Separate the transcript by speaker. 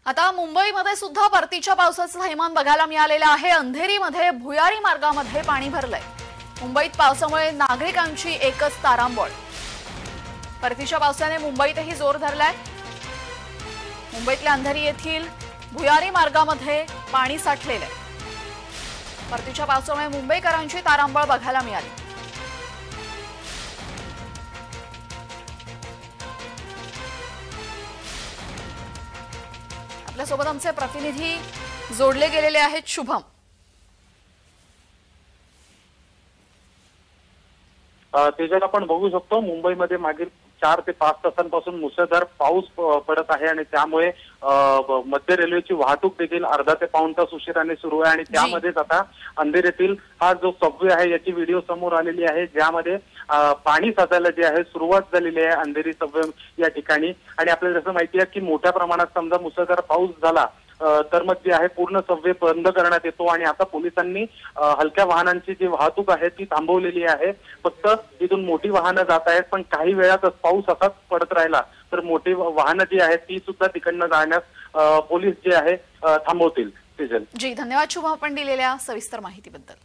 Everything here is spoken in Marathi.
Speaker 1: आता मुंबईमध्ये सुद्धा परतीच्या पावसाचं थैमान बघायला मिळालेलं आहे। अंधेरीमध्ये भुयारी मार्गामध्ये पाणी भरलंय। मुंबईत पावसामुळे नागरिकांची एकच तारांबळ। परतीच्या पावसाने मुंबईतही जोर धरलाय। मुंबईतल्या अंधेरी येथील भुयारी मार्गामध्ये पाणी साठलेलं आहे। परतीच्या पावसामुळे मुंबईकरांची तारांबळ बघायला मिळाली। आपल्यासोबत आमचे प्रतिनिधी जोडले गेलेले आहेत। शुभम,
Speaker 2: तेजल आपण बघू शकतो मुंबईमध्ये मागील 4 ते 5 तासांपासून मुसळधार पाऊस पडत आहे आणि त्यामुळे मध्य रेल्वेची वाहतूक देखील अर्धा ते पाऊण तास उशिराने सुरू आहे आणि त्यामध्येच आता अंधेरीतील हा जो सबवे आहे याची व्हिडिओ समोर आलेली आहे, ज्यामध्ये पाणी साचायला जे आहे सुरुवात झालेली आहे अंधेरी सबवे या ठिकाणी। आणि आपल्याला जसं माहिती आहे की मोठ्या प्रमाणात समजा मुसळधार पाऊस झाला तर मग जे आहे पूर्ण सबवे बंद करण्यात येतो आणि आता पोलिसांनी हलक्या वाहनांची जी वाहतूक आहे ती थांबवलेली आहे। फक्त इथून मोठी वाहनं जात आहेत, पण काही वेळातच पाऊस असाच पडत राहिला तर मोठी वाहनं जी आहेत ती सुद्धा तिकडनं जाण्यास पोलीस जे आहे थांबवतील।
Speaker 1: जी धन्यवाद शुभम, आपण दिलेल्या सविस्तर माहितीबद्दल।